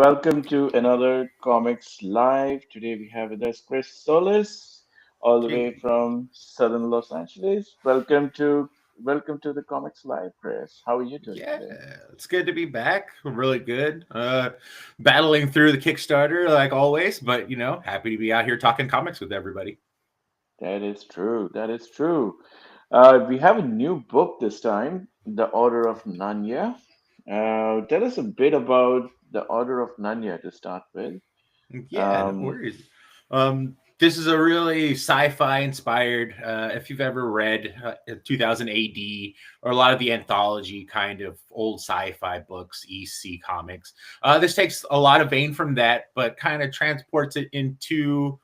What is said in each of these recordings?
Welcome to another Comics Live. Today we have with us Chris Solis, all the way Hey, from Southern Los Angeles. Welcome to the Comics Live, Chris. How are you doing yeah, today? it's good to be back. Really good. Battling through the Kickstarter like always, but happy to be out here talking comics with everybody. That is true. That is true. We have a new book this time, The Order of Nun-Ya. Tell us a bit about The Order of Nun-Ya to start with. Yeah, no Um, worries. This is a really sci-fi inspired. If you've ever read 2000 AD or a lot of the anthology kind of old sci-fi books, EC comics, this takes a lot of vein from that, but kind of transports it into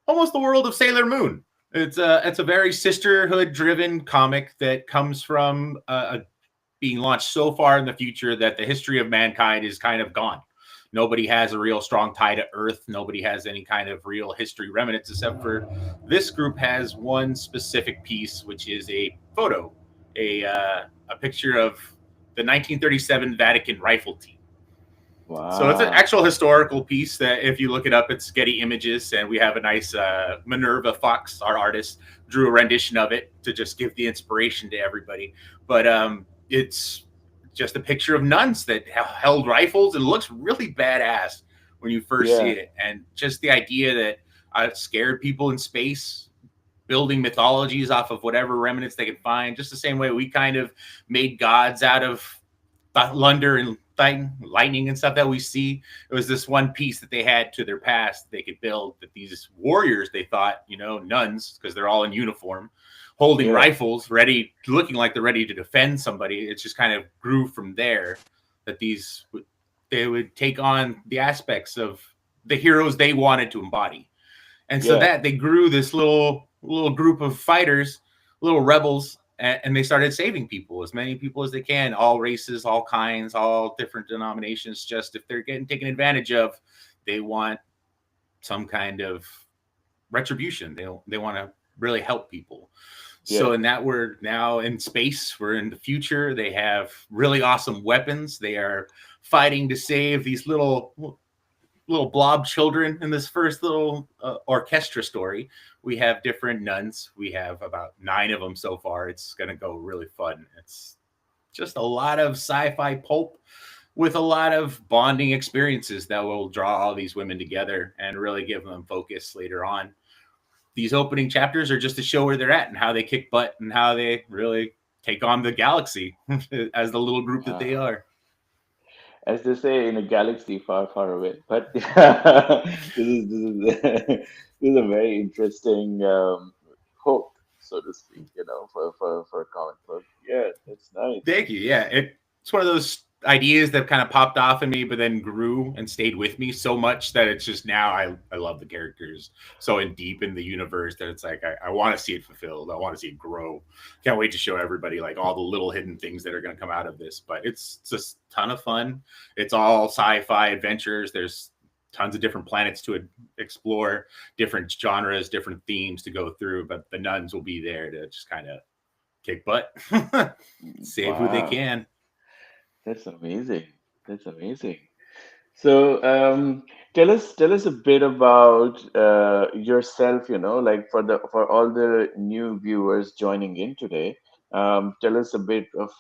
almost the world of Sailor Moon. It's a very sisterhood driven comic that comes from being launched so far in the future that the history of mankind is kind of gone. Nobody has a real strong tie to Earth. Nobody has any kind of real history remnants except for this group has one specific piece, which is a photo, a picture of the 1937 Vatican rifle team. So it's an wow. actual historical piece that if you look it up, it's Getty Images, and we have a nice Minerva Fox, our artist, drew a rendition of it to just give the inspiration to everybody. But it's just a picture of nuns that held rifles and looks really badass when you first see Yeah, it, and just the idea that scared people in space. Building mythologies off of whatever remnants they could find, just the same way we kind of made gods out of thunder and lightning and stuff that we see. It was this one piece that they had to their past they could build that these warriors they thought, nuns, because they're all in uniform, holding yeah, rifles, ready, looking like they're ready to defend somebody. It just kind of grew from there that they would take on the aspects of the heroes they wanted to embody. And so yeah. that they grew this little group of fighters, little rebels, and they started saving people, as many people as they can, all races, all kinds, all different denominations. Just if they're getting taken advantage of, they want some kind of retribution. They want to really help people. Yeah. So in that we're now in space, we're in the future. They have really awesome weapons. They are fighting to save these little blob children in this first little orchestra story. We have different nuns. We have about 9 of them so far. It's going to go really fun. It's just a lot of sci-fi pulp with a lot of bonding experiences that will draw all these women together and really give them focus later on. These opening chapters are just to show where they're at and how they kick butt and how they really take on the galaxy as the little group that they Uh, are. as they say, in a galaxy far, far away. But this is a very interesting hook, so to speak. For a comic book. Yeah, that's nice. Thank you. Yeah, it's one of those ideas that kind of popped off in me, but then grew and stayed with me so much that it's just now I love the characters so in deep in the universe that it's like I want to see it fulfilled. I want to see it grow. Can't wait to show everybody like all the little hidden things that are going to come out of this. But it's just a ton of fun. It's all sci-fi adventures. There's tons of different planets to explore, different genres, different themes to go through. But the nuns will be there to just kind of kick butt, save who they Wow, can. that's amazing. That's amazing. So, tell us a bit about yourself. Like for all the new viewers joining in today. Tell us a bit of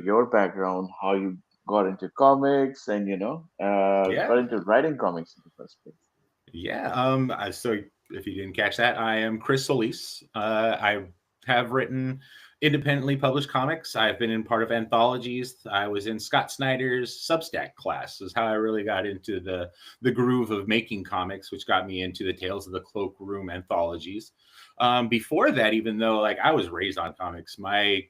your background, how you got into comics, and got Yeah, into writing comics in the first place. yeah. So if you didn't catch that, I am Chris Solis. I have written independently published comics. I've been in part of anthologies. I was in Scott Snyder's Substack class. Is how I really got into the groove of making comics, which got me into the Tales of the Cloakroom anthologies. Before that, even though like I was raised on comics, my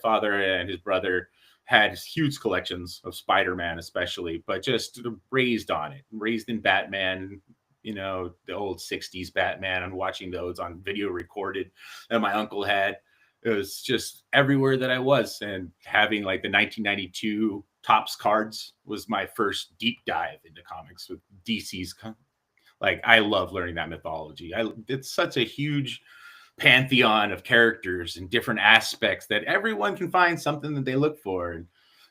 father and his brother had huge collections of Spider-Man, especially, but just raised on it, raised in Batman, the old 60s Batman and watching those on video recorded that my uncle had. It was just everywhere that I was. And having like the 1992 Topps cards was my first deep dive into comics with DC's. Like, I love learning that mythology. It's such a huge pantheon of characters and different aspects that everyone can find something that they look for. And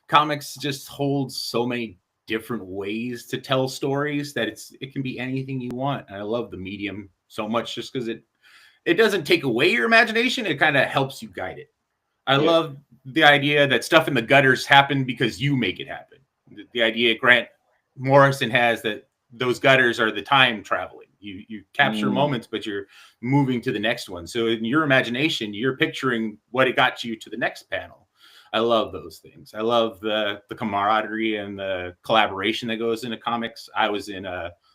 comics just holds so many different ways to tell stories that it can be anything you want. And I love the medium so much just because it doesn't take away your imagination. It kind of helps you guide it. I Yeah. love the idea that stuff in the gutters happen because you make it happen. The idea Grant Morrison has that those gutters are the time traveling. You capture Mm, moments, but you're moving to the next one. So in your imagination, you're picturing what it got you to the next panel. I love those things. I love the camaraderie and the collaboration that goes into comics. I was in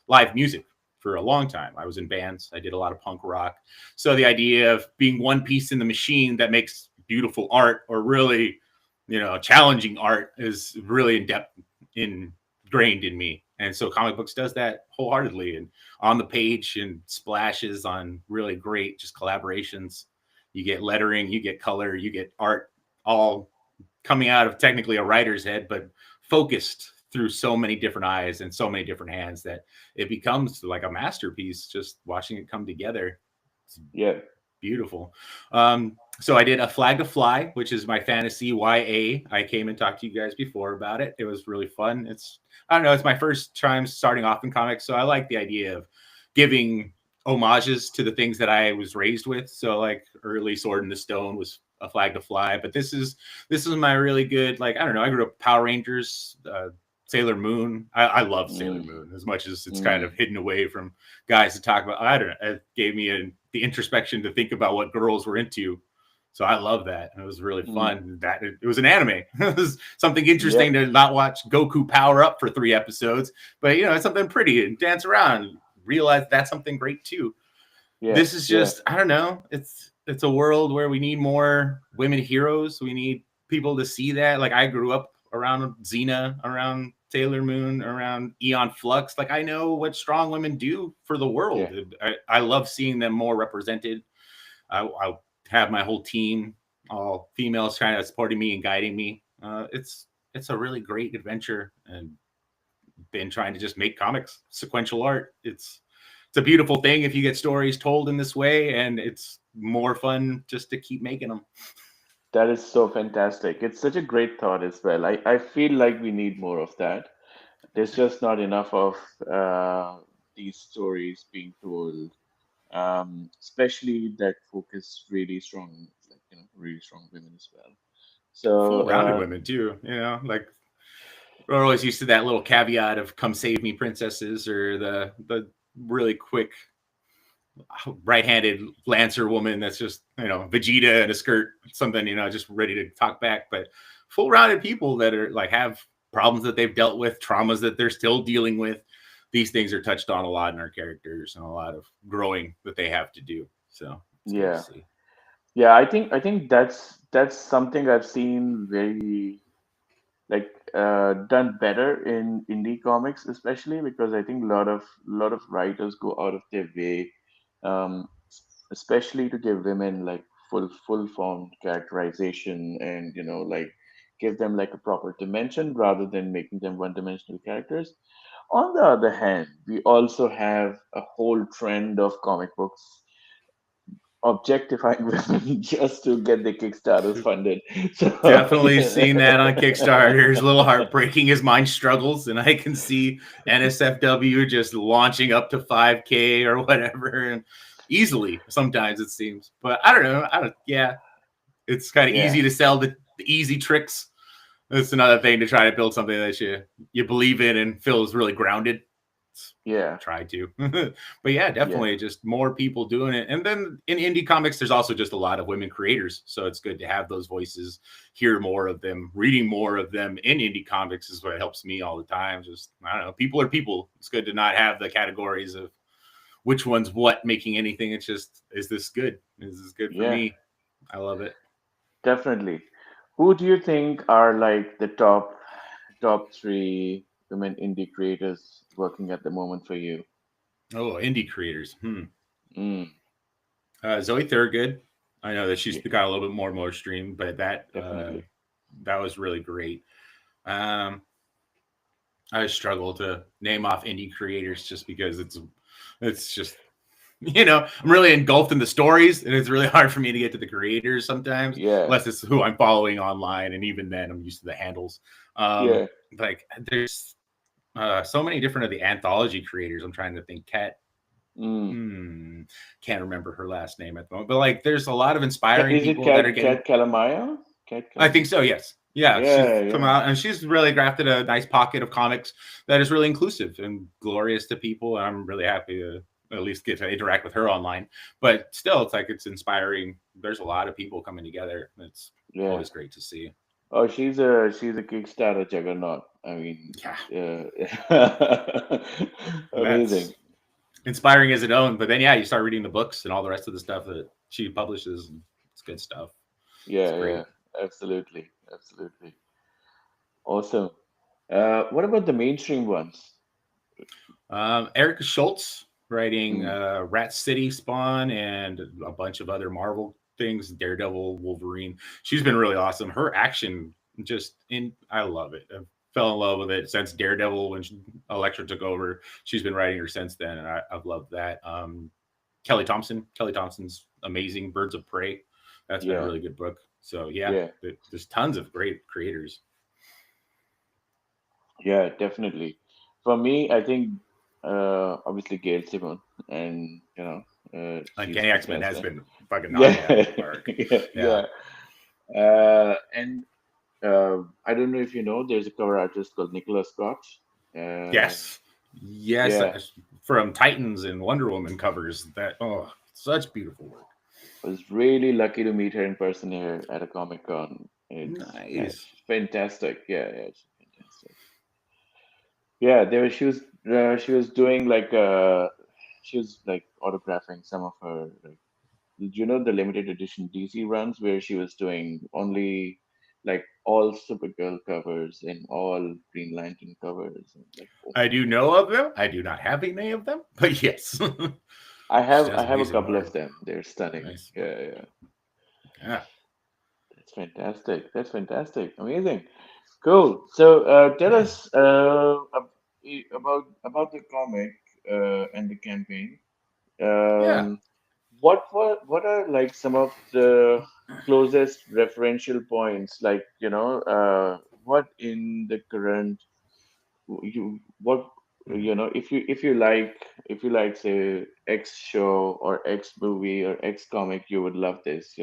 live music for a long time. I was in bands. I did a lot of punk rock. So the idea of being one piece in the machine that makes beautiful art or really, challenging art is really in depth ingrained in me. And so comic books does that wholeheartedly and on the page and splashes on really great just collaborations. You get lettering, you get color, you get art all coming out of technically a writer's head, but focused through so many different eyes and so many different hands that it becomes like a masterpiece just watching it come together. It's yeah. beautiful. So I did A Flag to Fly, which is my fantasy YA. I came and talked to you guys before about it. It was really fun. I don't know, it's my first time starting off in comics, so I like the idea of giving homages to the things that I was raised with. So like early Sword in the Stone was A Flag to Fly, but this is my really good, like, I don't know, I grew up Power Rangers, Sailor Moon. I love Sailor Mm, Moon as much as it's kind mm, of hidden away from guys to talk about. I don't know. It gave me the introspection to think about what girls were into. So I love that. It was really mm. fun. That it was an anime. It was something Yeah. interesting to not watch Goku power up for 3 episodes, but it's something pretty and dance around. Realize that's something great too. Yeah. This is Yeah. just, I don't know. It's a world where we need more women heroes. We need people to see that. Like I grew up around Xena, around Sailor Moon, around Eon Flux. Like I know what strong women do for the Yeah. world. I love seeing them more represented. I have my whole team, all females, kind of supporting me and guiding me. It's a really great adventure, and been trying to just make comics, sequential art. It's a beautiful thing if you get stories told in this way, and it's more fun just to keep making them. That is so fantastic. It's such a great thought as well. I feel like we need more of that. There's just not enough of these stories being told, especially that focus really strong, like, really strong women as well. So, Full-rounded women too, like we're always used to that little caveat of "come save me, princesses," or the really quick right-handed lancer woman that's just Vegeta in a skirt, something just ready to talk back. But full-rounded people that are like have problems that they've dealt with, traumas that they're still dealing with. These things are touched on a lot in our characters and a lot of growing that they have to do. So it's good to yeah. see. Yeah, I think that's something I've seen very like done better in indie comics, especially because I think a lot of writers go out of their way, especially to give women like full formed characterization and like give them like a proper dimension rather than making them one dimensional characters. On the other hand, we also have a whole trend of comic books objectifying women just to get the Kickstarters funded. So Definitely seen that on Kickstarter. It's a little heartbreaking as mine struggles, and I can see NSFW just launching up to 5K or whatever, and easily sometimes it seems. But I don't know. Yeah, it's kind of yeah, easy to sell the easy tricks. That's another thing to try to build something that you believe in and feels really grounded. yeah, Try to. But yeah, yeah, definitely just more people doing it. And then in indie comics, there's also just a lot of women creators. So it's good to have those voices, hear more of them, reading more of them in indie comics is what helps me all the time. Just, I don't know, people are people. It's good to not have the categories of which one's what making anything. It's just, is this good? Is this good for yeah, me? I love it. definitely. Who do you think are like the top three women indie creators working at the moment for you? Oh, indie creators. Mm, Zoe Thurgood. I know that she's yeah, got a little bit more stream, but definitely. that was really great. Um, I struggle to name off indie creators just because it's just I'm really engulfed in the stories, and it's really hard for me to get to the creators sometimes, Yeah, unless it's who I'm following online, and even then, I'm used to the handles. yeah, Like there's so many different of the anthology creators. I'm trying to think. Mm. Can't remember her last name at the moment, but like, there's a lot of inspiring Is it people that are Cat getting. Calamaya? Cat I think Calamaya? so. Yes. Yeah, Yeah, she's come yeah, out and she's really crafted a nice pocket of comics that is really inclusive and glorious to people. And I'm really happy to at least get to interact with her online. But still, it's like it's inspiring. There's a lot of people coming together. It's yeah. always great to see. Oh, she's a Kickstarter juggernaut. I mean, Yeah, amazing. that's inspiring as it own. But then, yeah, you start reading the books and all the rest of the stuff that she publishes. And it's good stuff. It's Yeah, yeah, great. absolutely, absolutely. Awesome. What about the mainstream ones? Erica Schultz writing Mm, Rat City, Spawn, and a bunch of other Marvel things, Daredevil, Wolverine. She's been really awesome. Her action I love it. I fell in love with it since Daredevil when Elektra took over. She's been writing her since then, and I've loved that. Kelly Thompson's amazing. Birds of Prey. That's been a yeah, really good book. So yeah, yeah, there's tons of great creators. yeah, definitely. For me, I think obviously Gail Simone, and she's Uncanny X-Men has fantastic. been fucking knocking it out of Yeah, the park. yeah, Yeah. yeah. And I don't know if you know, there's a cover artist called Nicola Scott. Uh, Yes. Yes. yeah, From Titans and Wonder Woman covers. Such beautiful work. I was really lucky to meet her in person here at a Comic Con. Nice. She's fantastic. Yeah, yeah, she's fantastic. Yeah, she was doing like she was like autographing some of her like, did you know the limited edition DC runs where she was doing only like all Supergirl covers and all Green Lantern covers and like oh, I do know of them. I do not have any of them, but yes. She I does have a amazing couple of work. them. They're stunning. Nice. Yeah, yeah. Yeah. That's fantastic. That's fantastic. Amazing. Cool. So tell Yeah. us about the comic and the campaign. Yeah. Um, what are like some of the closest referential points? Like what in the current you what if you like say X show or X movie or X comic, you would love this.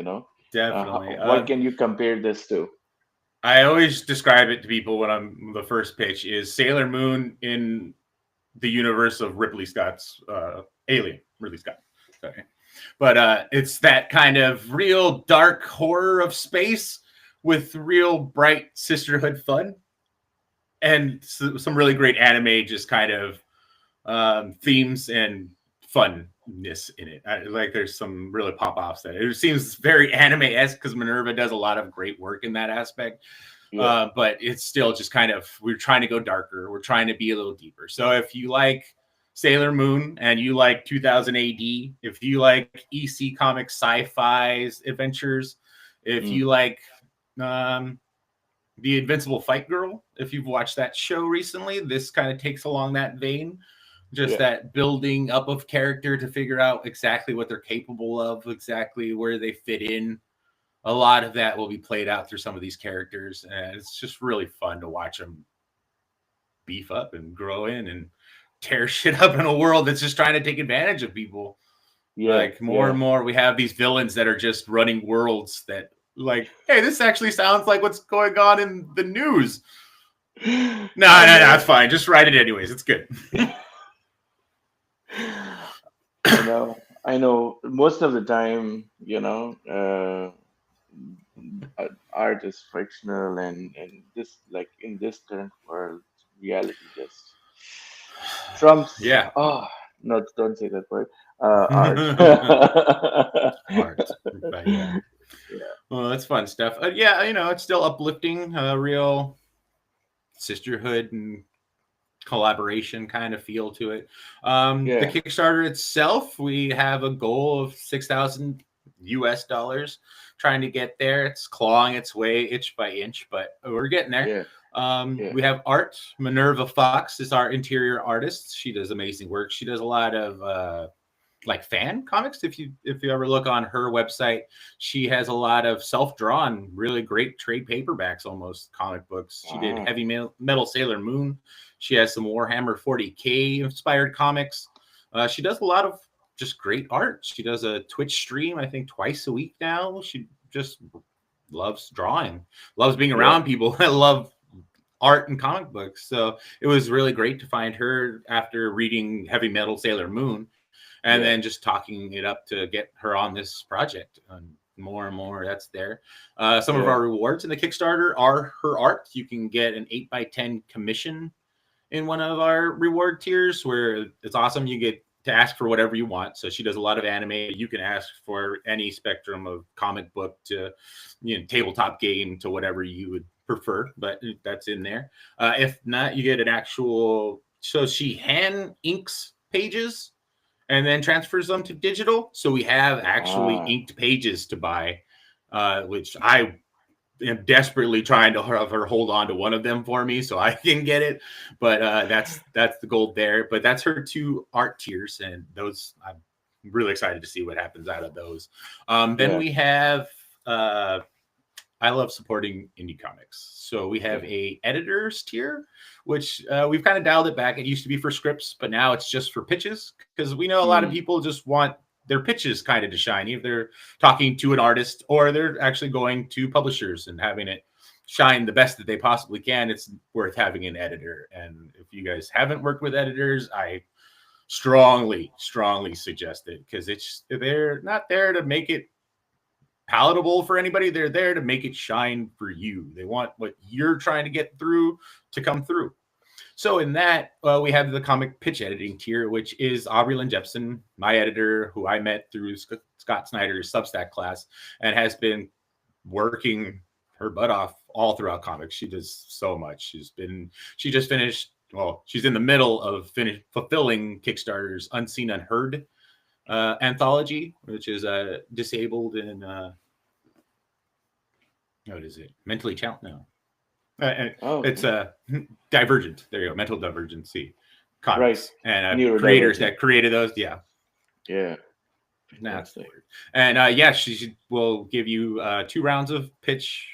Definitely. What can you compare this to? I always describe it to people when I'm the first pitch is Sailor Moon in the universe of Ripley Scott's Alien. Ridley Scott. Sorry. But it's that kind of real dark horror of space with real bright sisterhood fun and some really great anime, just kind of themes and funness in it. Like there's some really pop offs that it seems very anime esque because Minerva does a lot of great work in that aspect. Yeah. But it's still just kind of we're trying to go darker. We're trying to be a little deeper. So if you like Sailor Moon and you like 2000 AD, if you like EC Comics sci-fi's adventures, if Mm, you like um, the Invincible Fight Girl, if you've watched that show recently, this kind of takes along that vein. Just yeah. that building up of character to figure out exactly what they're capable of, exactly where they fit in. A lot of that will be played out through some of these characters, and it's just really fun to watch them beef up and grow in and tear shit up in a world that's just trying to take advantage of people. Yeah. Like more and Yeah. more, we have these villains that are just running worlds that, like, hey, this actually sounds like what's going on in the news. No, I no, no, know. it's fine. Just write it anyways. It's good. I know. I know. Most of the time, art is fictional, and this, like in this current world, reality just trumps. Yeah. Oh, no, don't say that word. Art. Art. But yeah. Yeah. Well, that's fun stuff. Yeah, it's still uplifting, real sisterhood and collaboration kind of feel to it. The Yeah. Kickstarter itself, we have a goal of 6,000 US dollars, trying to get there. It's clawing its way inch by inch, but we're getting there. Yeah. Yeah. We have art. Minerva Fox is our interior artist. She does amazing work. She does a lot of like fan comics. If you ever look on her website, she has a lot of self-drawn, really great trade paperbacks, almost comic books. She did Ah, Metal Sailor Moon. She has some Warhammer 40K inspired comics. She does a lot of just great art. She does a Twitch stream, I think, twice a week now. She just loves drawing, loves being yeah, around people that love art and comic books. So it was really great to find her after reading Heavy Metal Sailor Moon, and yeah. then just talking it up to get her on this project. And more and more that's there. Some of Yeah. our rewards in the Kickstarter are her art. You can get an 8x10 commission in one of our reward tiers, where it's awesome. You get to ask for whatever you want. So she does a lot of anime. You can ask for any spectrum of comic book to, tabletop game to whatever you would prefer, but that's in there. If not, you get an actual. So she hand inks pages and then transfers them to digital. So we have actually Ah, inked pages to buy, which I am desperately trying to have her hold on to one of them for me so I can get it. But that's the goal there. But that's her two art tiers, and those I'm really excited to see what happens out of those. Then yeah, we have I love supporting indie comics. So we have yeah. a editors tier, which we've kind of dialed it back. It used to be for scripts, but now it's just for pitches, because we know a lot of Mm, people just want their pitches kind of to shine, if they're talking to an artist or they're actually going to publishers and having it shine the best that they possibly can. It's worth having an editor. And if you guys haven't worked with editors, I strongly suggest it, because they're not there to make it palatable for anybody. They're there to make it shine for you. They want what you're trying to get through to come through. So in that, we have the comic pitch editing tier, which is Aubrey Lynn Jepson, my editor, who I met through Scott Snyder's Substack class, and has been working her butt off all throughout comics. She does so much. She just finished. Well, she's in the middle of fulfilling Kickstarter's Unseen Unheard anthology, which is disabled and what is it? Mentally challenged? No, oh, it's okay. Divergent. There you go. Mental Divergency Right. comics, and creators Neurodivergent. that created those. Yeah, Yeah, that's the fantastic. word. And yeah, she will give you 2 rounds of pitch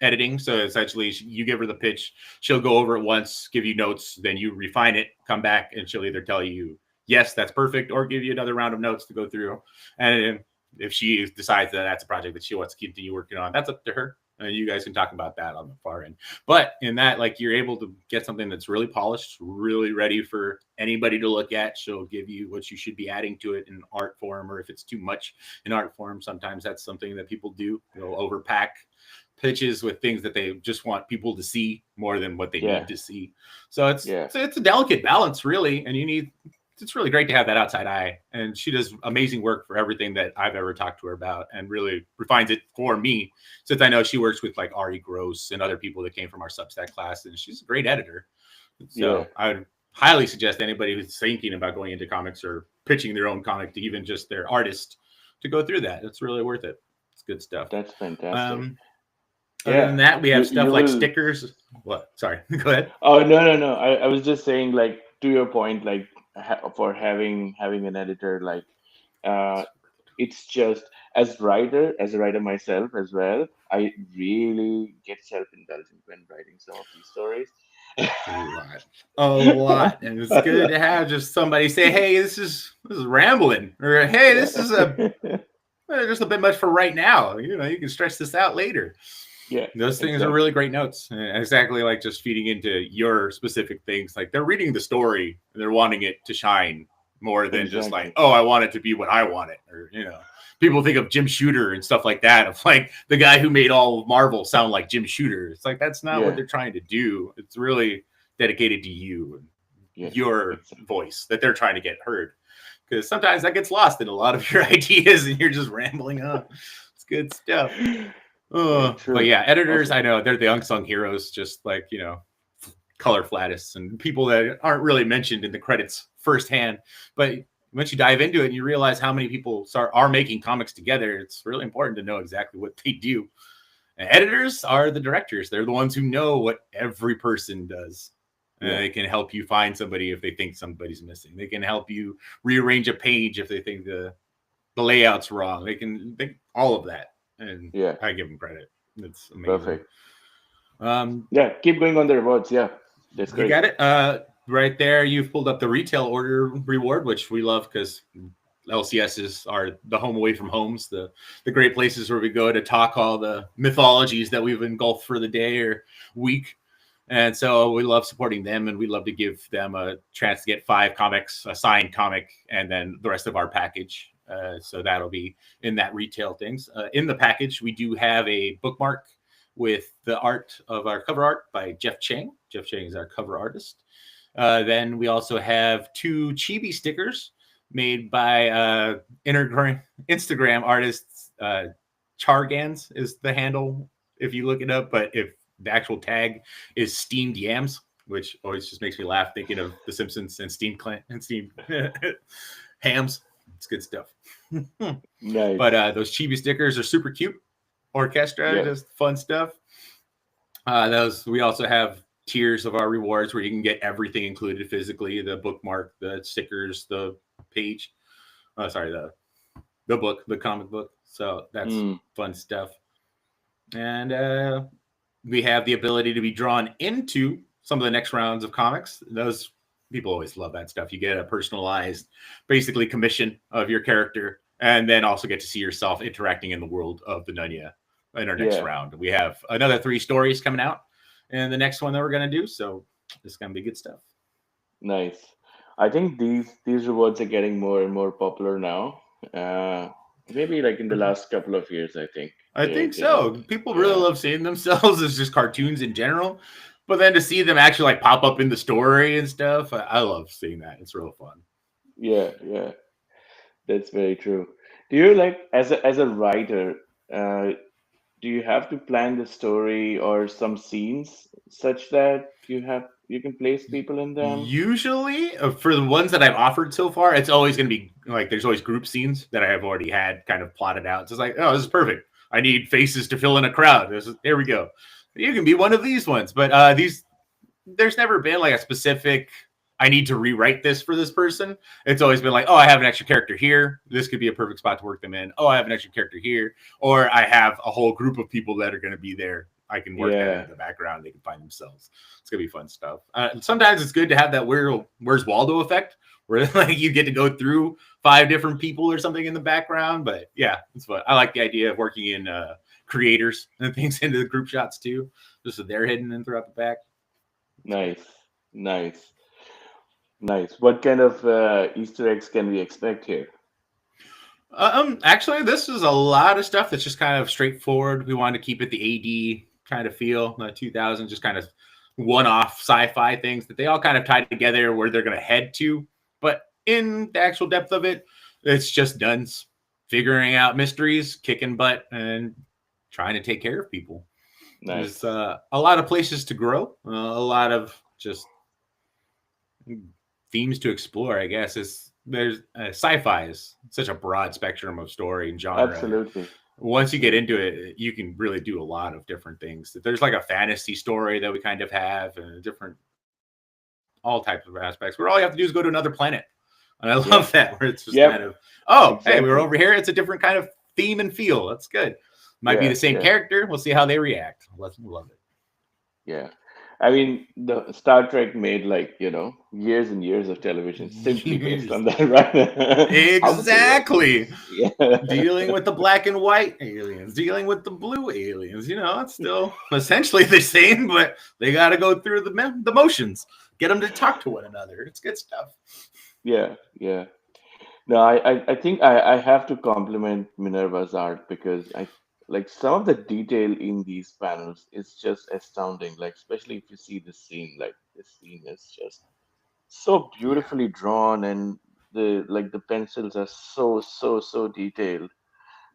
editing. So essentially, you give her the pitch, she'll go over it once, give you notes, then you refine it, come back, and she'll either tell you yes, that's perfect, or give you another round of notes to go through. And if she decides that that's a project that she wants to continue working on, that's up to her. And you guys can talk about that on the far end. But in that, like, you're able to get something that's really polished, really ready for anybody to look at. She'll give you what you should be adding to it in art form, or if it's too much in art form, sometimes that's something that people do. They'll overpack pitches with things that they just want people to see more than what they Yeah, need to see. So yeah, it's a delicate balance, really, and it's really great to have that outside eye. And she does amazing work for everything that I've ever talked to her about, and really refines it for me, since I know she works with like Ari Gross and other people that came from our Substack class, and she's a great editor. yeah. So I would highly suggest anybody who's thinking about going into comics or pitching their own comic to even just their artist to go through that. It's really worth it. It's good stuff. That's fantastic. Um, Other Yeah, than that, we have you stuff like will. stickers. What? Sorry. Go ahead. Oh, no. I was just saying, like, to your point, like, for having an editor, like, uh, it's just, as a writer myself as well, I really get self-indulgent when writing some of these stories. A lot. A lot. And it's good to have just somebody say, hey, this is rambling. Or hey, Yeah. this is just a bit much for right now. You can stretch this out later. Yeah, Those things are really exactly. great notes. And exactly, like, just feeding into your specific things. Like, they're reading the story and they're wanting it to shine more than just like, Exactly. oh, I want it to be what I want it. Or, people think of Jim Shooter and stuff like that, of like the guy who made all of Marvel sound like Jim Shooter. It's like, that's not what Yeah, they're trying to do. It's really dedicated to you and yes, your exactly. voice that they're trying to get heard. Because sometimes that gets lost in a lot of your ideas and you're just rambling on. It's good stuff. Very But true. yeah, editors, Awesome. I know they're the unsung heroes, just like, color flattists and people that aren't really mentioned in the credits firsthand. But once you dive into it and you realize how many people are making comics together, it's really important to know exactly what they do. And editors are the directors. They're the ones who know what every person does. Yeah. They can help you find somebody if they think somebody's missing. They can help you rearrange a page if they think the layout's wrong. They all of that, and Yeah. I give them credit. It's amazing. Perfect. Um, Yeah. Keep going on the rewards. Yeah. That's you great. got it. Right there, you've pulled up the retail order reward, which we love because LCSs are the home away from homes, the great places where we go to talk all the mythologies that we've engulfed for the day or week. And so we love supporting them, and we love to give them a chance to get 5 comics, a signed comic, and then the rest of our package. So that'll be in that retail things. In the package, we do have a bookmark with the art of our cover art by Jeff Chang. Jeff Chang is our cover artist. Then we also have 2 chibi stickers made by Instagram artists. Chargans is the handle if you look it up, but if the actual tag is steamed yams, which always just makes me laugh thinking of The Simpsons and steamed hams. It's good stuff. Nice. But those chibi stickers are super cute. Orchestra, Yeah. just fun stuff. Those we also have tiers of our rewards where you can get everything included physically: the bookmark, the stickers, the page. Sorry, the book, the comic book. So that's Mm. fun stuff. And we have the ability to be drawn into some of the next rounds of comics. Those people always love that stuff. You get a personalized, basically commission of your character, and then also get to see yourself interacting in the world of the Nun-Ya in our next Yeah. round. We have another 3 stories coming out in the next one that we're going to do. So it's going to be good stuff. Nice. I think these rewards are getting more and more popular now. Uh, Maybe like in the last couple of years, I think I think they have. so. People really Yeah. love seeing themselves as just cartoons in general, but then to see them actually like pop up in the story and stuff, I love seeing that. It's real fun. Yeah. Yeah. That's very true. Do you like as a writer? Uh, do you have to plan the story or some scenes such that you can place people in them? Usually, for the ones that I've offered so far, it's always going to be like there's always group scenes that I have already had kind of plotted out. So it's like, oh, this is perfect. I need faces to fill in a crowd. Here we go. You can be one of these ones, but there's never been like a specific. I need to rewrite this for this person. It's always been like, oh, I have an extra character here. This could be a perfect spot to work them in. Oh, I have an extra character here, or I have a whole group of people that are going to be there. I can work that Yeah. into the background. They can find themselves. It's gonna be fun stuff. Sometimes it's good to have that Where's Waldo effect, where like you get to go through 5 different people or something in the background. But yeah, it's fun. I like the idea of working in creators and things into the group shots too, just so they're hidden and throughout the back. It's good. Nice. Nice. Nice. What kind of Easter eggs can we expect here? Actually, this is a lot of stuff that's just kind of straightforward. We wanted to keep it the AD kind of feel, the 2000s, just kind of one-off sci-fi things that they all kind of tie together where they're going to head to. But in the actual depth of it, it's just nuns figuring out mysteries, kicking butt, and trying to take care of people. There's Nice. a lot of places to grow, a lot of just themes to explore. I guess is there's sci-fi is such a broad spectrum of story and genre that Absolutely. once you get into it, you can really do a lot of different things. There's like a fantasy story that we kind of have, and different all types of aspects. Where all you have to do is go to another planet, and I Yeah. love that. Where it's just kind Yep. of, oh, hey, we were Exactly. over here. It's a different kind of theme and feel. That's good. Might be Yeah. the same Yeah. character. We'll see how they react. Love it. Yeah. I mean, the Star Trek made like, years and years of television simply based Years. on that, right? How would they write Exactly. this? Yeah. Dealing with the black and white aliens, dealing with the blue aliens. It's still essentially the same, but they got to go through the motions, get them to talk to one another. It's good stuff. Yeah. Yeah. No, I think I have to compliment Minerva's art because I like some of the detail in these panels is just astounding. Like especially if you see the scene, like this scene is just so Yeah, beautifully drawn and the pencils are so detailed.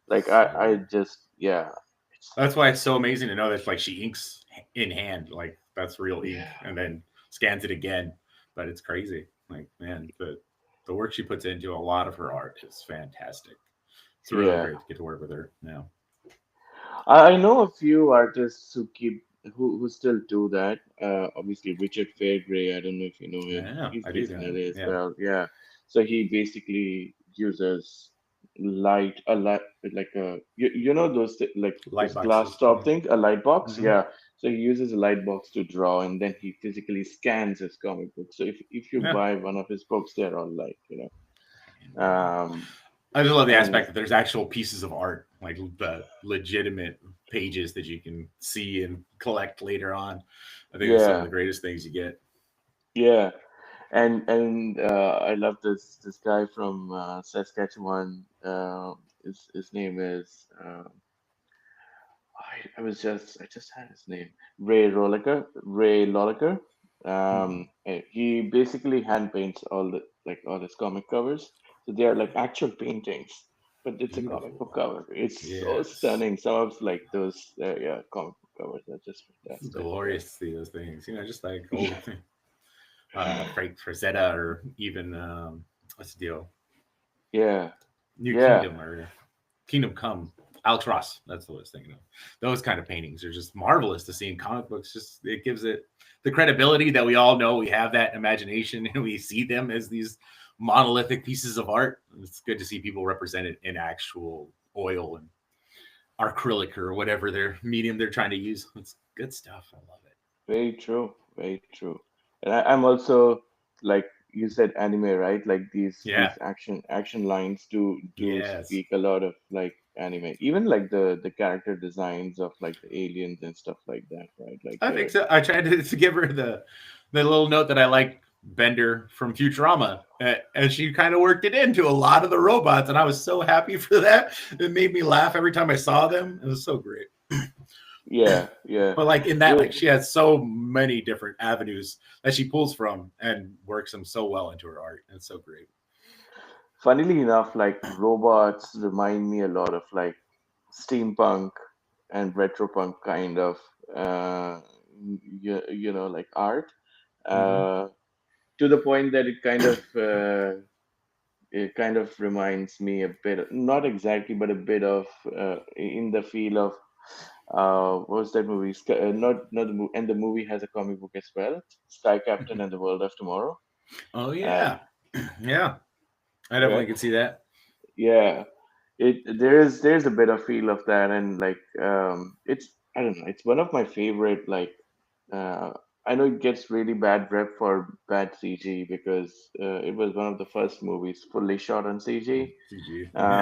Like so I good. just yeah. It's That's why it's so amazing to know that like she inks in hand, like that's real ink, yeah. and then scans it again. But it's crazy. Like man, the work she puts into a lot of her art is fantastic. It's really Yeah. great to get to work with her now. I know a few artists who keep who still do that. Obviously, Richard Fairgray. I don't know if you know him. Yeah, He's I do based in know. LA as Yeah, well. Yeah. So he basically uses light a light like a you know like light those glass boxes. top things, a light box. Mm-hmm. Yeah. So he uses a light box to draw, and then he physically scans his comic book. So if you Yeah. buy one of his books, they're all light, Yeah. Um, I just love the and aspect that there's actual pieces of art, like the legitimate pages that you can see and collect later on. I think that's some of the yeah, greatest things you get. yeah. And I love this guy from Saskatchewan. His name is I just had his name, Ray Lolliker. And he basically hand paints all his comic covers, so they are like actual paintings, but it's a comic book Beautiful. cover. It's so Yes. stunning. Some of like those yeah, comic book covers are just It's fantastic. glorious to see those things. Just like old Frank Frazetta or even what's the deal? Yeah, New yeah, Kingdom or Kingdom Come. Alex Ross. That's what I was thinking of. Those kind of paintings are just marvelous to see in comic books. Just it gives it the credibility that we all know we have that imagination and we see them as these monolithic pieces of art. It's good to see people represented in actual oil and acrylic or whatever their medium they're trying to use. It's good stuff. I love it. very true, very true. And I'm also like you said, anime, right? Like Yeah. these action lines do Yes. speak a lot of like anime. Even like the character designs of like the aliens and stuff like that, right? Like I think they're so. I tried to give her the little note that I like Bender from Futurama, and she kind of worked it into a lot of the robots, and I was so happy for that. It made me laugh every time I saw them. It was so great. yeah, yeah. But like in that, Yeah. like she has so many different avenues that she pulls from and works them so well into her art. It's so great. Funnily enough, like robots remind me a lot of like steampunk and retropunk kind of like art. Mm-hmm. Uh, to the point that it kind of reminds me a bit, not exactly, but a bit of in the feel of what was that movie? Not the movie, and the movie has a comic book as well, Sky Captain and the World of Tomorrow. Oh Uh, yeah, yeah. I yeah, definitely can see that. yeah. There's a bit of feel of that, and like it's I don't know, it's one of my favorite like uh, I know it gets really bad rep for bad CG because it was one of the first movies fully shot on CG. GG. Yeah.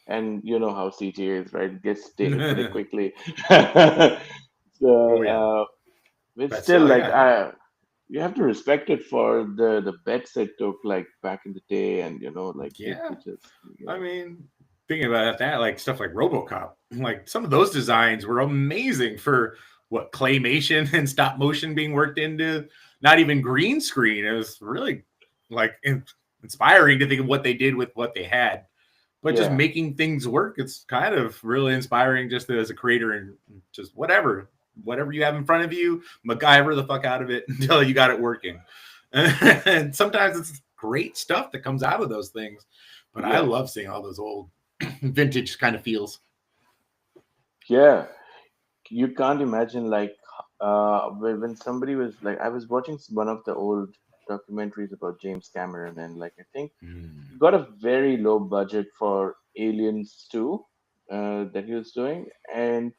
And you know how CG is, right? It gets dated pretty Oh quickly. So, yeah. it's But still still, like yeah. you have to respect it for the bets it took, like back in the day, and like Yeah. it just I mean, thinking about that, like stuff like RoboCop, like some of those designs were amazing for what claymation and stop motion being worked into, not even green screen. It was really like inspiring to think of what they did with what they had, but just yeah, making things work. It's kind of really inspiring just as a creator and just whatever you have in front of you, MacGyver the fuck out of it until you got it working. And sometimes it's great stuff that comes out of those things. But I yeah, love seeing all those old vintage kind of feels. yeah. You can't imagine like when somebody was like I was watching one of the old documentaries about James Cameron, and like I think Mm. he got a very low budget for Aliens 2 that he was doing, and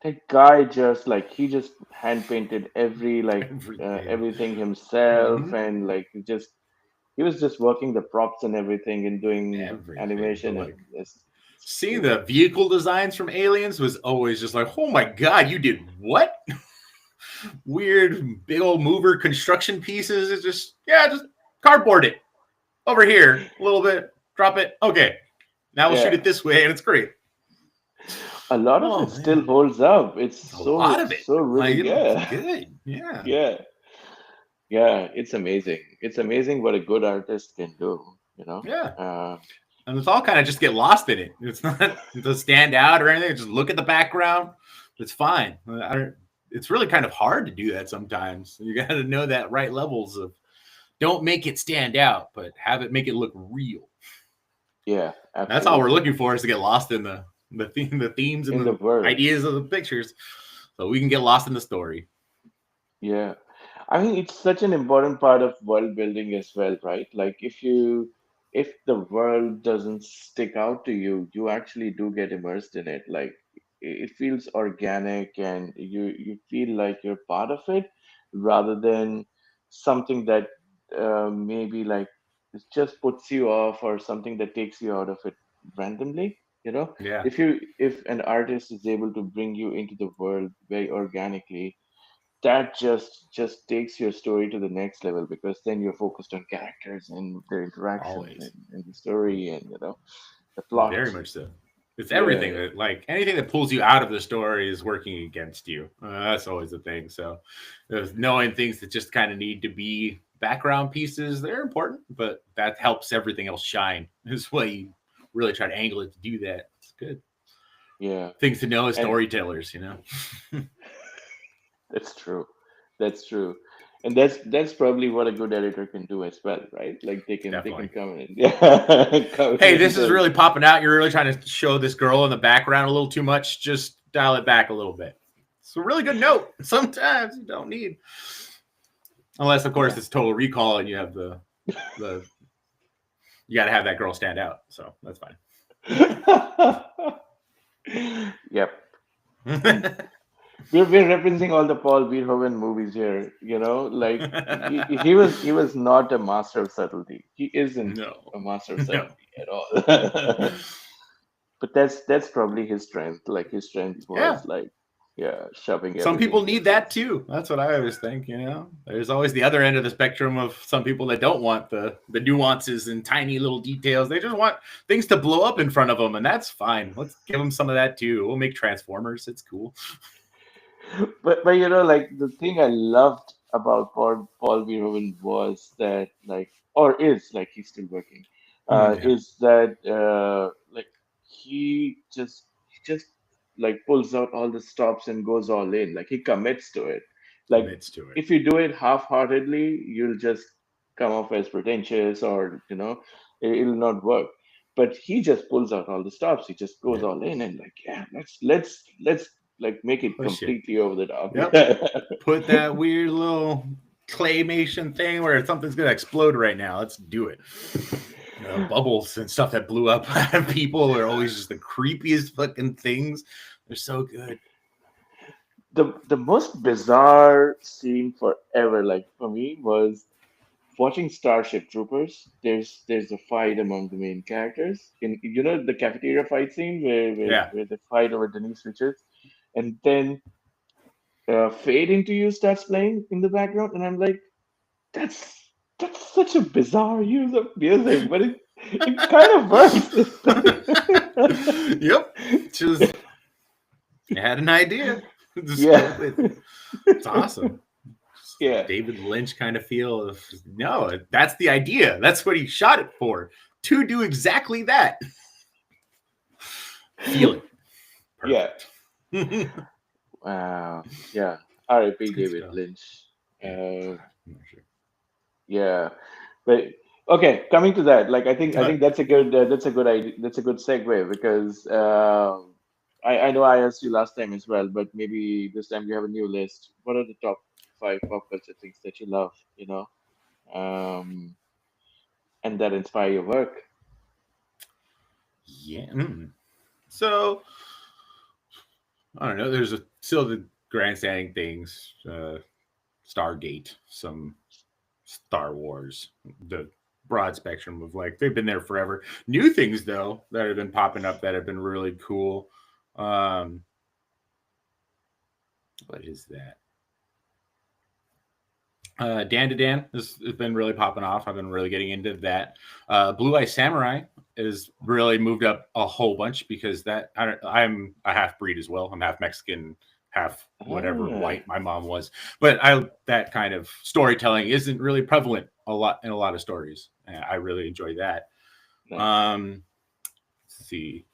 that guy just like he just hand painted Everything. everything himself, Mm-hmm. and like he was just working the props and everything and doing Everything. But animation, and like it's seeing crazy. the vehicle designs from Aliens was always just like, oh my God, you did what? Weird big old mover construction pieces. It's just, yeah, just cardboard it over here a little bit, drop it. Okay. Now we'll shoot Yeah, it this way and it's great. a lot of Oh it still man. holds up. It's A lot of it. so Like really, it looks yeah. good. Yeah. Yeah, yeah, it's amazing. It's amazing what a good artist can do. Yeah. Uh, And it's all kind of just get lost in it. It's not to stand out or anything. Just look at the background. It's fine. It's really kind of hard to do that sometimes. You got to know that right levels of don't make it stand out, but have it make it look real. yeah, That's all we're absolutely. looking for is to get lost in the theme, the themes and In the the world. ideas of the pictures. so we can get lost in the story. Yeah. I mean, it's such an important part of world building as well, right? Like if the world doesn't stick out to you, you actually do get immersed in it. Like it feels organic and you feel like you're part of it rather than something that maybe like it just puts you off or something that takes you out of it randomly. You know, Yeah, if an artist is able to bring you into the world very organically, that just takes your story to the next level because then you're focused on characters and their interactions always. and the story and the plot. Very much so. It's Yeah, everything yeah, that, like, anything that pulls you out of the story is working against you. That's always the thing. So, there's knowing things that just kind of need to be background pieces, they're important, but that helps everything else shine. Is why you really try to angle it to do that. It's good. yeah. Things to know as And storytellers, you know? that's true. That's true. And that's probably what a good editor can do as well, right? Like they can Definitely. come in, yeah, come in Hey, and this is tell. really popping out. You're really trying to show this girl in the background a little too much. Just dial it back a little bit. It's a really good note. Sometimes you don't need, unless of course Yeah. it's Total Recall and you have the you got to have that girl stand out. So that's Yep. And fine. we're referencing all the Paul Verhoeven movies here, like he was not a master of subtlety. He isn't No, a master of no. subtlety at all. But that's probably his strength. Like his strength Yeah, was like, yeah, shoving some everything people in your need that face. too. That's what I always think. There's always the other end of the spectrum of some people that don't want the nuances and tiny little details. They just want things to blow up in front of them, and that's fine. Let's give them some of that too. We'll make Transformers. It's cool. But like the thing I loved about Paul Verhoeven was that like or is like he's still working, Yeah, is that like he just like pulls out all the stops and goes all in. Like he commits to it. Like commits to it. if you do it half-heartedly, you'll just come off as pretentious or it'll not work. But he just pulls out all the stops. He just goes Yeah, all in and like, yeah, let's like make it push it. completely over the top. Yep. Put that weird little claymation thing where something's gonna explode right now. Let's do it. Bubbles and stuff that blew up out of people are always just the creepiest fucking things. They're so good. The most bizarre scene forever, like for me, was watching Starship Troopers. There's a fight among the main characters in the cafeteria fight scene where where, Yeah, where they fight over Denise Richards, and then Fade into You starts playing in the background, and I'm like, that's such a bizarre use of music, but it kind of works. yep. Just you had an idea. Just go Yeah, with it. It's awesome. yeah, David Lynch kind of feel of no, that's the idea. That's what he shot it for. To do exactly that. Feel it. yeah. Perfect. Good Wow. Yeah. R.I.P. David stuff. Lynch. Yeah. Uh, I'm not sure. yeah. But okay, coming to that, like I think But that's a good idea. That's a good segue because I know I asked you last time as well, but maybe this time you have a new list. What are the top five pop culture things that you love? Um, and that inspire your work? yeah. So I don't know. There's still the grandstanding things. Stargate, some Star Wars, the broad spectrum of like they've been there forever. New things though that have been popping up that have been really cool. Um, what is that? Dan to Dan has been really popping off. I've been really getting into that. Blue Eye Samurai has really moved up a whole bunch because I'm a half breed as well. I'm half Mexican, half whatever Ah, white my mom was. But that kind of storytelling isn't really prevalent a lot in a lot of stories. And I really enjoy that. nice. Let's see.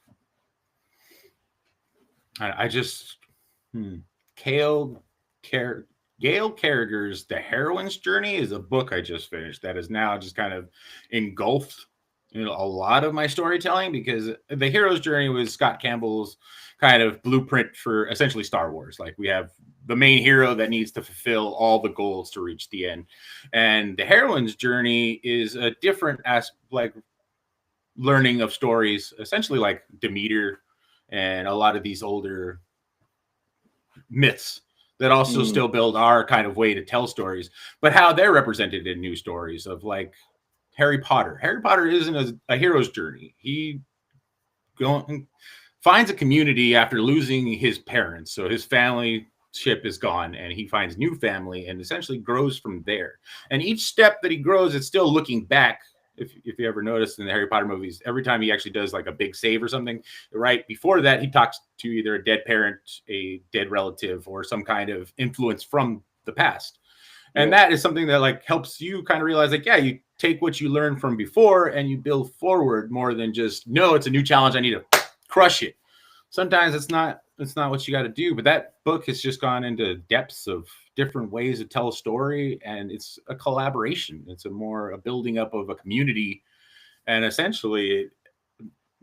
I just Kale Car- Gail Carriger's The Heroine's Journey is a book I just finished that is now just kind of engulfed a lot of my storytelling, because the hero's journey was Scott Campbell's kind of blueprint for essentially Star Wars. Like we have the main hero that needs to fulfill all the goals to reach the end, and the heroine's journey is a different like learning of stories, essentially like Demeter and a lot of these older myths that also Mm, still build our kind of way to tell stories, but how they're represented in new stories of like Harry Potter. Harry Potter isn't a hero's journey. He go, finds a community after losing his parents. So his family ship is gone and he finds new family and essentially grows from there. And each step that he grows, it's still looking back. If you ever noticed in the Harry Potter movies, every time he actually does like a big save or something, right before that, he talks to either a dead parent, a dead relative, or some kind of influence from the past. And yeah, that is something that like helps you kind of realize like, yeah, you take what you learned from before and you build forward more than just, no, it's a new challenge, I need to crush it. Sometimes it's not what you got to do, but that book has just gone into depths of different ways to tell a story, and it's a collaboration. It's a building up of a community, and essentially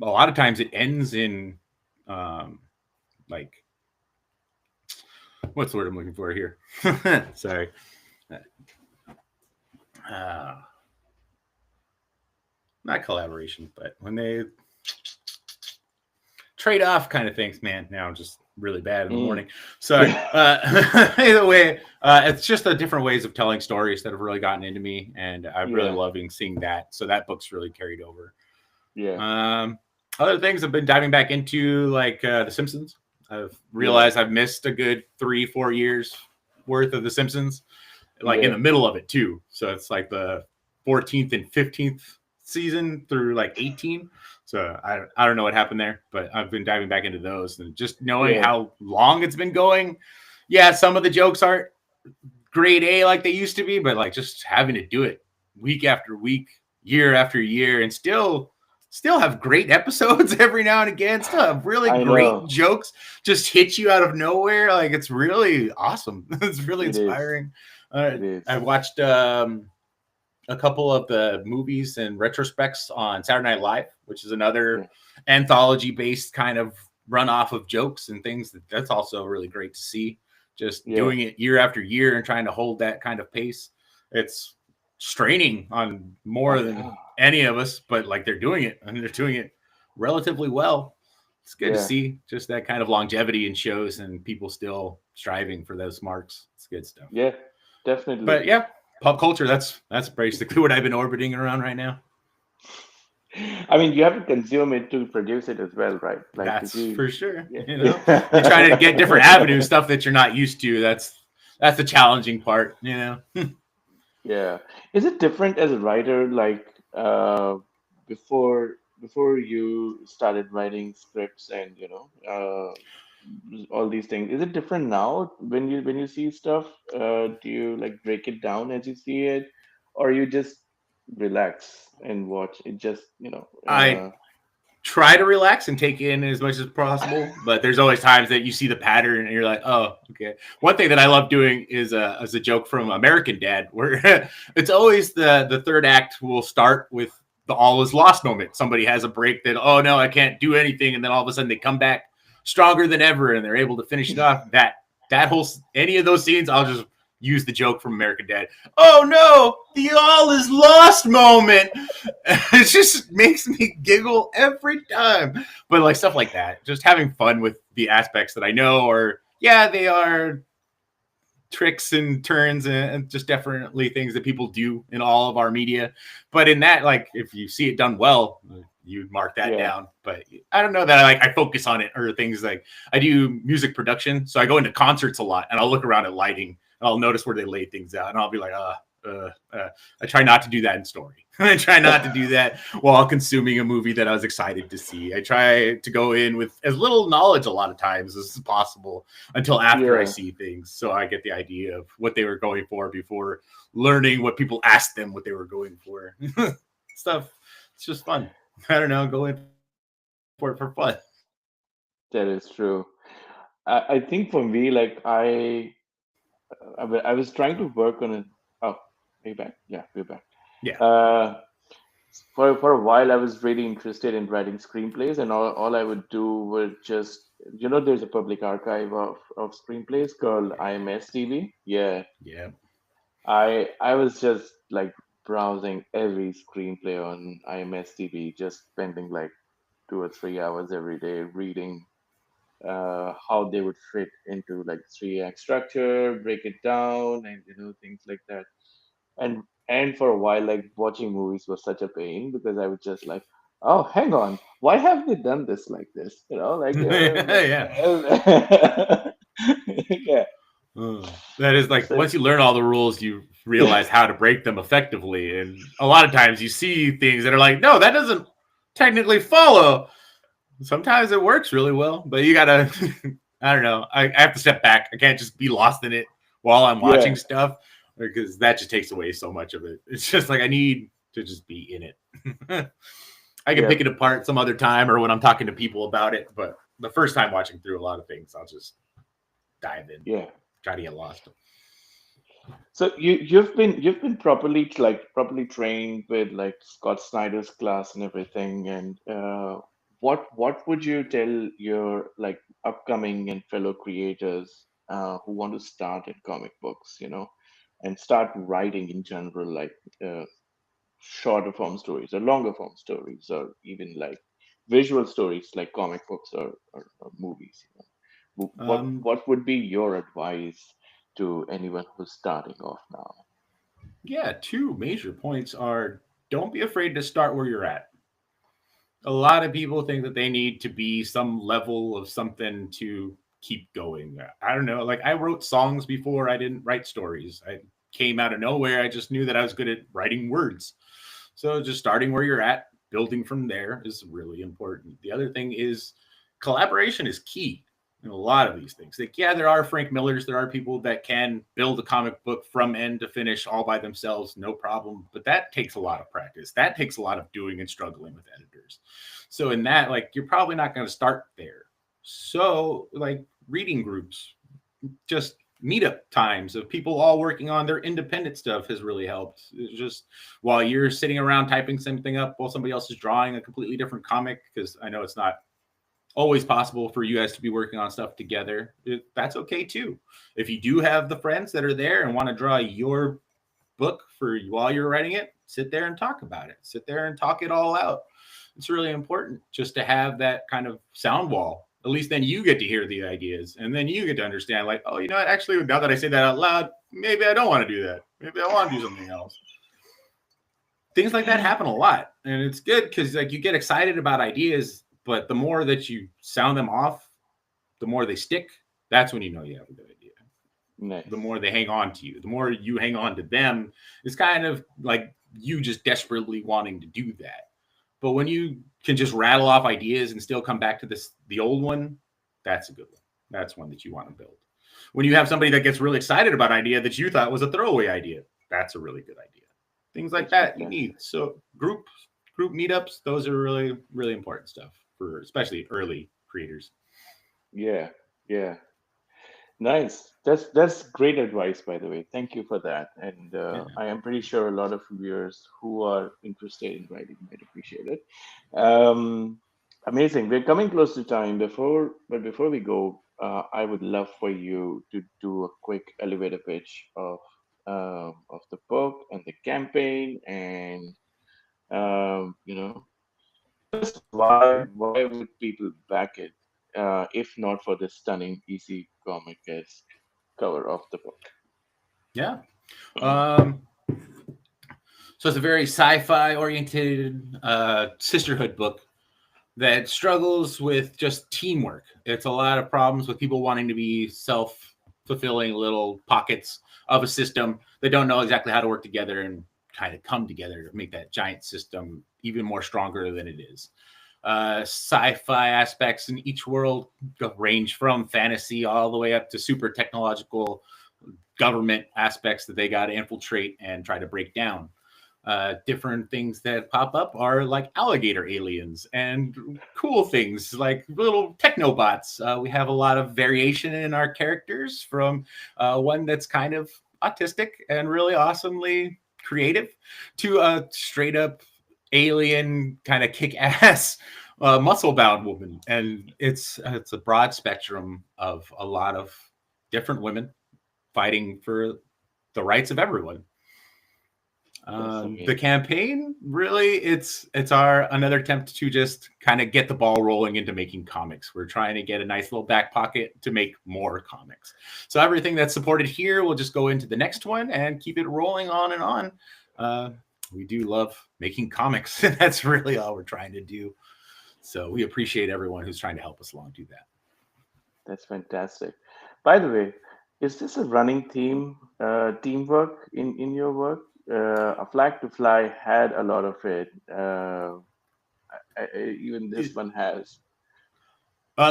a lot of times it ends in um like, what's the word I'm looking for here? Sorry. uh, Not collaboration, but when they trade off kind of things, man. Now I'm just really bad in the mm, morning. Sorry. Either way, it's just the different ways of telling stories that have really gotten into me, and I'm really yeah, loving seeing that. So that book's really carried over. yeah, Um, Other things I've been diving back into, like The Simpsons. I've yeah, realized I've missed a good 3-4 years worth of The Simpsons, like in yeah, the middle of it too. So it's like the 14th and 15th season through like 18. So I don't know what happened there, but I've been diving back into those and just knowing yeah. how long it's been going. Yeah, some of the jokes aren't grade A like they used to be, but like just having to do it week after week, year after year, and still have great episodes every now and again. Still have really I great know jokes just hit you out of nowhere. Like it's really awesome. It's really it is. inspiring. It is. I watched a couple of the movies and retrospects on Saturday Night Live, which is Yeah, another anthology based kind of run off of jokes and things. That's also really great to see. Just yeah. doing it year after year and trying to hold that kind of pace. It's straining on more I than know. any of us, but like they're doing it and they're doing it relatively well. It's good to Yeah, see just that kind of longevity in shows and people still striving for those marks. It's good stuff. yeah. Definitely. But yeah, pop culture. That's basically what I've been orbiting around right now. I mean, you have to consume it to produce it as well, right? Like if That's you, for sure. You try to yeah. get different avenues, stuff that you're not used to. That's the challenging part. Yeah. Is it different as a writer, like before you started writing scripts and all these things? Is it different now when you see stuff? Do you like break it down as you see it, or you just relax and watch it? Just I try to relax and take in as much as possible, but there's always times that you see the pattern and you're like, oh, okay. One thing that I love doing is a joke from American Dad, where it's always the third act will start with the all is lost moment. Somebody has a break that, oh no, I can't do anything, and then all of a sudden they come back stronger than ever and they're able to finish it off. That whole any of those scenes, I'll just use the joke from American Dad. Oh no, the all is lost moment. It just makes me giggle every time. But like stuff like that, just having fun with the aspects that I know, or yeah, they are tricks and turns and just definitely things that people do in all of our media. But in that, like if you see it done well, you mark that yeah, down. But I don't know that I focus on it or things like I do music production, so I go into concerts a lot and I'll look around at lighting and I'll notice where they lay things out and I'll be like, I try not to do that in story. I try not to do that while consuming a movie that I was excited to see. I try to go in with as little knowledge a lot of times as possible until after I yeah, see things, so I get the idea of what they were going for before learning what people asked them what they were going for. Stuff. It's just fun. I don't know. Go in for it for fun. that is true. I think for me, like I was trying to work on it. Oh, are you back? Yeah, we're back. Yeah. Uh, for a while I was really interested in writing screenplays, and all I would do was just, there's a public archive of screenplays called IMSDB. Yeah, Yeah. I was just like browsing every screenplay on IMSDB, just spending like 2 or 3 hours every day reading how they would fit into like three act structure, break it down, and things like that. And for a while, like watching movies was such a pain because I would just like, oh, hang on, why have they done this like this? Yeah. Yeah. That is like So once you learn all the rules, you realize how to break them effectively. And a lot of times you see things that are like, no, that doesn't technically follow. Sometimes it works really well, but you gotta, I don't know. I have to step back. I can't just be lost in it while I'm watching yeah, stuff because that just takes away so much of it. It's just like I need to just be in it. I can yeah, pick it apart some other time or when I'm talking to people about it, but the first time watching through a lot of things, I'll just dive in, yeah. try to get lost. So you've been properly trained with like Scott Snyder's class and everything. And what would you tell your like upcoming and fellow creators who want to start in comic books, and start writing in general, like uh, shorter form stories or longer form stories, or even like visual stories like comic books or movies? Um, What would be your advice to anyone who's starting off now? yeah, two major points are don't be afraid to start where you're at. A lot of people think that they need to be some level of something to keep going. I don't know. Like I wrote songs before I didn't write stories. I came out of nowhere. I just knew that I was good at writing words. So just starting where you're at, building from there is really important. The other thing is collaboration is key in a lot of these things. Like, yeah, there are Frank Millers, there are people that can build a comic book from end to finish all by themselves, no problem. But that takes a lot of practice. That takes a lot of doing and struggling with editors. So in that, like, you're probably not going to start there. So, like, reading groups, just meetup times of people all working on their independent stuff has really helped. It's just while you're sitting around typing something up while somebody else is drawing a completely different comic, because I know it's not always possible for you guys to be working on stuff together. That's okay too. If you do have the friends that are there and want to draw your book for while you're writing it, sit there and talk about it. Sit there and talk it all out. It's really important just to have that kind of sound wall. At least then you get to hear the ideas and then you get to understand, like, oh, you know what? Actually, now that I say that out loud, maybe I don't want to do that. Maybe I want to do something else. Things like that happen a lot. And it's good because like you get excited about ideas, but the more that you sound them off, the more they stick. That's when you know you have a good idea. The Nice. more they hang on to you, the more you hang on to them. It's kind of like you just desperately wanting to do that. But when you can just rattle off ideas and still come back to the old one, that's a good one. That's one that you want to build. When you have somebody that gets really excited about an idea that you thought was a throwaway idea, that's a really good idea. Things like That's that you need. fantastic. So group meetups, those are really, really important stuff for especially early creators. Yeah, yeah. Nice. That's great advice, by the way. Thank you for that. And Yeah. I am pretty sure a lot of viewers who are interested in writing might appreciate it. Um, Amazing. We're coming close to time. Before we go, I would love for you to do a quick elevator pitch of the book and the campaign, and just why would people back it if not for the stunning easy comic-esque cover of the book? Yeah. Um, so it's a very sci-fi oriented sisterhood book that struggles with just teamwork. It's a lot of problems with people wanting to be self-fulfilling little pockets of a system that don't know exactly how to work together and kind of come together to make that giant system even more stronger than it is. Sci-fi aspects in each world range from fantasy all the way up to super technological government aspects that they got to infiltrate and try to break down. Different things that pop up are like alligator aliens and cool things like little technobots. We have a lot of variation in our characters from one that's kind of autistic and really awesomely creative to a straight up alien kind of kick-ass muscle-bound woman, and it's a broad spectrum of a lot of different women fighting for the rights of everyone. That's The amazing. campaign, really, it's our another attempt to just kind of get the ball rolling into making comics. We're trying to get a nice little back pocket to make more comics. So everything that's supported here will just go into the next one and keep it rolling on and on. Uh, we do love making comics, and that's really all we're trying to do. So we appreciate everyone who's trying to help us along do that. That's fantastic. By the way, is this a running theme, teamwork in your work? A Flag to Fly had a lot of it. Even this one has.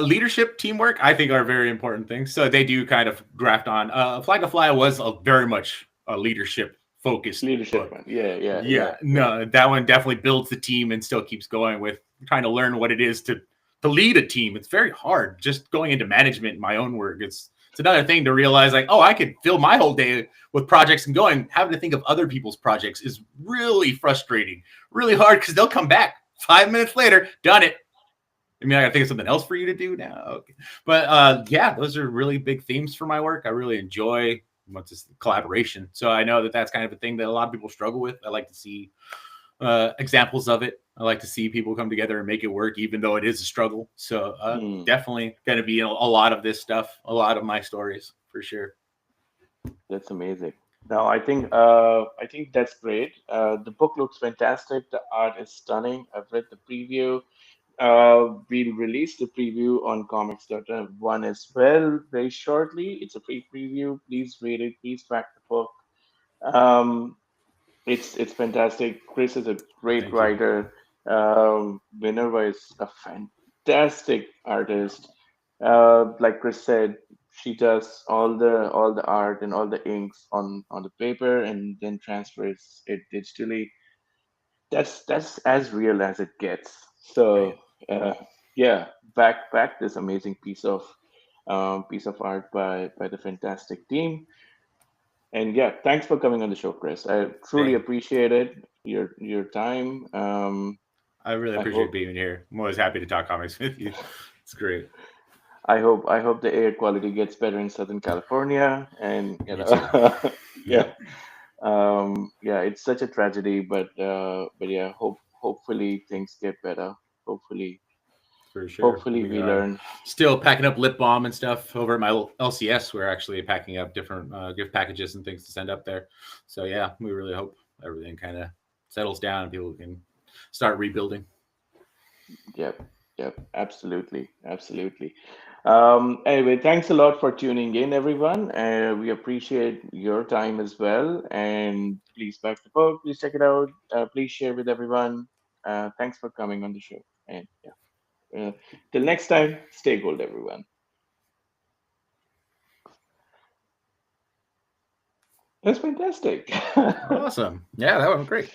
Leadership, teamwork, I think are very important things. So they do kind of graft on. Flag of Fly was a very much a leadership focused Leadership book. one. Yeah, yeah, yeah, Yeah, yeah. no, that one definitely builds the team and still keeps going with trying to learn what it is to lead a team. It's very hard. Just going into management in my own work, it's another thing to realize like, oh, I could fill my whole day with projects and going. Having to think of other people's projects is really frustrating, really hard because they'll come back 5 minutes later, done it. I mean, I gotta think of something else for you to do now. Okay. But yeah, those are really big themes for my work. I really enjoy what's this collaboration. So I know that that's kind of a thing that a lot of people struggle with. I like to see examples of it. I like to see people come together and make it work, even though it is a struggle. So Hmm, definitely going to be a lot of this stuff, a lot of my stories for sure. that's amazing. Now, I think that's great. The book looks fantastic. The art is stunning. I've read the preview. We'll release the preview on Comix.one as well very shortly. It's a free preview. Please read it. Please back the book. Um, it's fantastic. Chris is a Well, great thank you. writer. Minerva is a fantastic artist. Like Chris said, she does all the art and all the inks on the paper and then transfers it digitally. That's as real as it gets. Right. So uh, yeah, back this amazing piece of art by the fantastic team. And yeah, thanks for coming on the show, Chris. I truly Hey, appreciate it. Your time. I really I appreciate hope being here. I'm always happy to talk comics with you. It's great. I hope the air quality gets better in Southern California. And you Me too. know, Yep, yeah, yeah, it's such a tragedy, but yeah, hopefully things get better. Hopefully, for sure. hopefully We we are learn. still packing up lip balm and stuff over at my LCS. We're actually packing up different gift packages and things to send up there. So yeah, we really hope everything kind of settles down and people can start rebuilding. Yep, yep, absolutely, absolutely. Anyway, thanks a lot for tuning in, everyone. We appreciate your time as well. And please back the book, please check it out. Please share with everyone. Thanks for coming on the show. And yeah, till next time, stay gold, everyone. That's fantastic. Awesome. Yeah, that went great.